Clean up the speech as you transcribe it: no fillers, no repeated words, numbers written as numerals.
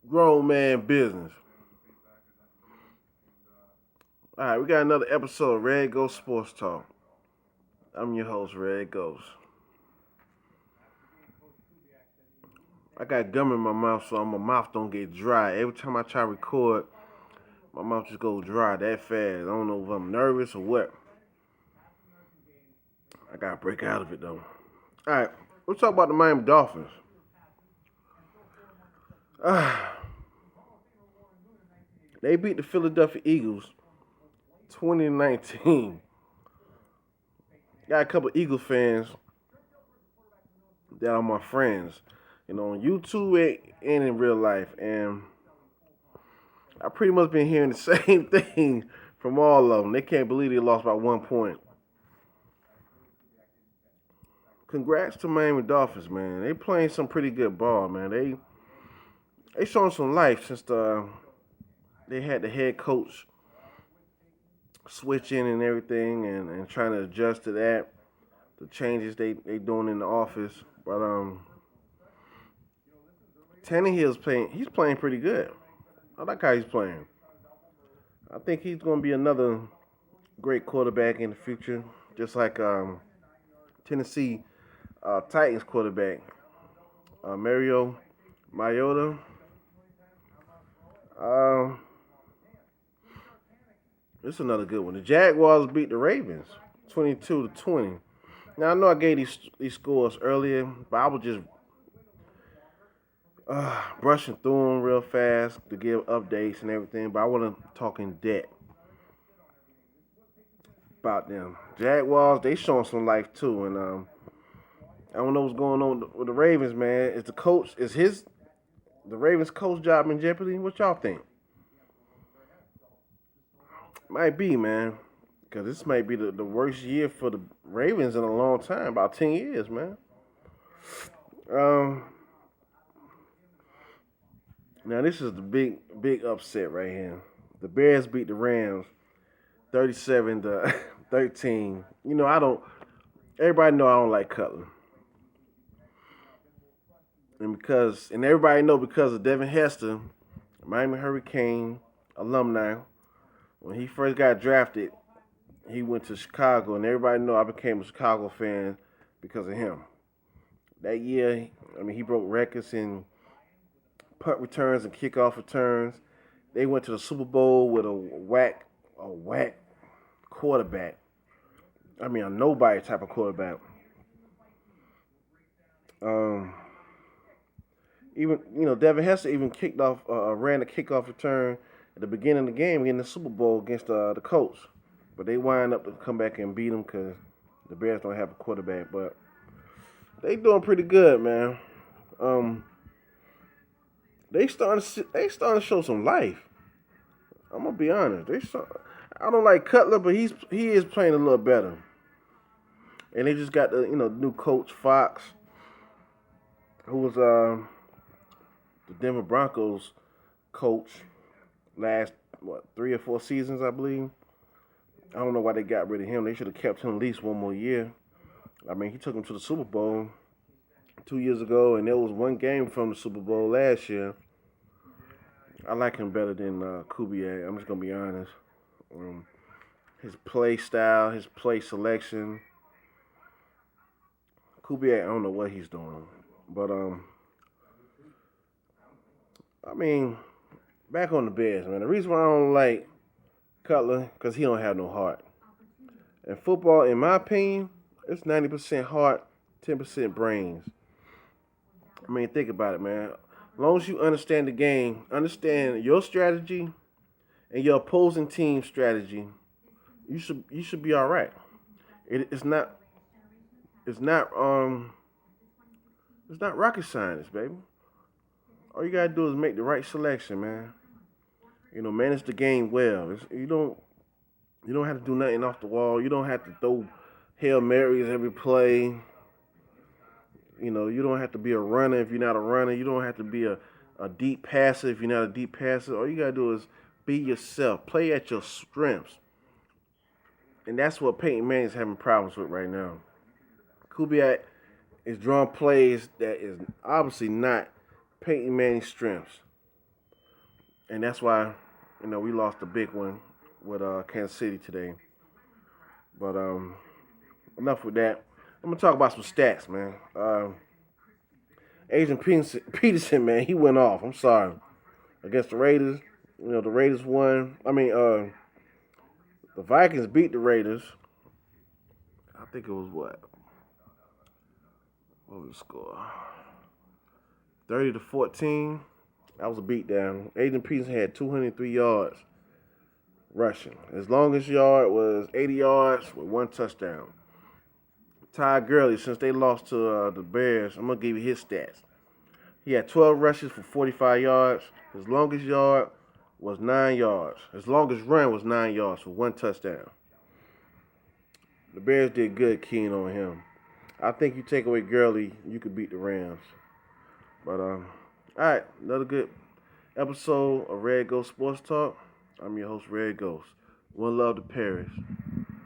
Grown man business. All right, we got another episode of Red Ghost Sports Talk. I'm your host, Red Ghost. I got gum in my mouth, so my mouth don't get dry. Every time I try to record, my mouth just goes dry that fast. I don't know if I'm nervous or what. I gotta break out of it though. All right, let's talk about the Miami Dolphins. They beat the Philadelphia Eagles 2019. Got a couple Eagles fans that are my friends, on YouTube and in real life, and I pretty much been hearing the same thing from all of them. They can't believe they lost by 1 point. Congrats to Miami Dolphins, man. They playing some pretty good ball, man. They showing some life since they had the head coach switching and everything, and trying to adjust to that, the changes they doing in the office. But Tannehill's playing. He's playing pretty good. I like how he's playing. I think he's going to be another great quarterback in the future, just like Tennessee Titans quarterback Mario Mariota. Um, this is another good one. The Jaguars beat the Ravens 22-20. Now I know I gave these scores earlier, but I was just brushing through them real fast to give updates and everything. But I want to talk in depth about them. Jaguars, they showing some life too, and I don't know what's going on with the Ravens, man. Is the Ravens coach job in jeopardy? What y'all think? Might be, man, because this might be the worst year for the Ravens in a long time, about 10 years, man. Um, Now this is the big upset right here. The Bears beat the Rams 37-13. I don't. Everybody know I don't like Cutler, and everybody know because of Devin Hester, Miami Hurricane alumni. When he first got drafted, he went to Chicago, and everybody know I became a Chicago fan because of him. That year, he broke records in punt returns and kickoff returns. They went to the Super Bowl with a whack quarterback. A nobody type of quarterback. Um, Even Devin Hester even ran a kickoff return at the beginning of the game in the Super Bowl against the Colts, but they wind up to come back and beat them because the Bears don't have a quarterback. But they doing pretty good, man. Um, they starting to show some life. I'm gonna be honest. I don't like Cutler, but he is playing a little better. And they just got the new coach Fox, who was the Denver Broncos coach last 3 or 4 seasons, I believe. I don't know why they got rid of him. They should have kept him at least one more year. He took them to the Super Bowl 2 years ago, and there was one game from the Super Bowl last year. I like him better than Kubiak. I'm just gonna be honest. His play style, his play selection. Kubiak, I don't know what he's doing, but I mean, back on the Bears, man. The reason why I don't like Cutler, because he don't have no heart. And football, in my opinion, it's 90% heart, 10% brains. Think about it, man. As long as you understand the game, understand your strategy and your opposing team's strategy, you should be all right. It's not it's not it's not rocket science, baby. All you gotta do is make the right selection, man. Manage the game well. You don't have to do nothing off the wall. You don't have to throw Hail Marys every play. You don't have to be a runner if you're not a runner. You don't have to be a deep passer if you're not a deep passer. All you gotta do is be yourself. Play at your strengths. And that's what Peyton Manning's having problems with right now. Kubiak is drawing plays that is obviously not Peyton Manning's strengths. and that's why we lost a big one with Kansas City today. But enough with that. I'm gonna talk about some stats, man. Peterson, man, he went off. I'm sorry, against the Raiders. The Raiders won. The Vikings beat the Raiders. I think it was what? What was the score? 30-14. That was a beatdown. Adrian Peterson had 203 yards rushing. His longest yard was 80 yards with 1 touchdown. Ty Gurley, since they lost to the Bears, I'm going to give you his stats. He had 12 rushes for 45 yards. His longest yard was 9 yards. His longest run was 9 yards for 1 touchdown. The Bears did good keying on him. I think you take away Gurley, you could beat the Rams. But, all right, another good episode of Red Ghost Sports Talk. I'm your host, Red Ghost. One love to Paris.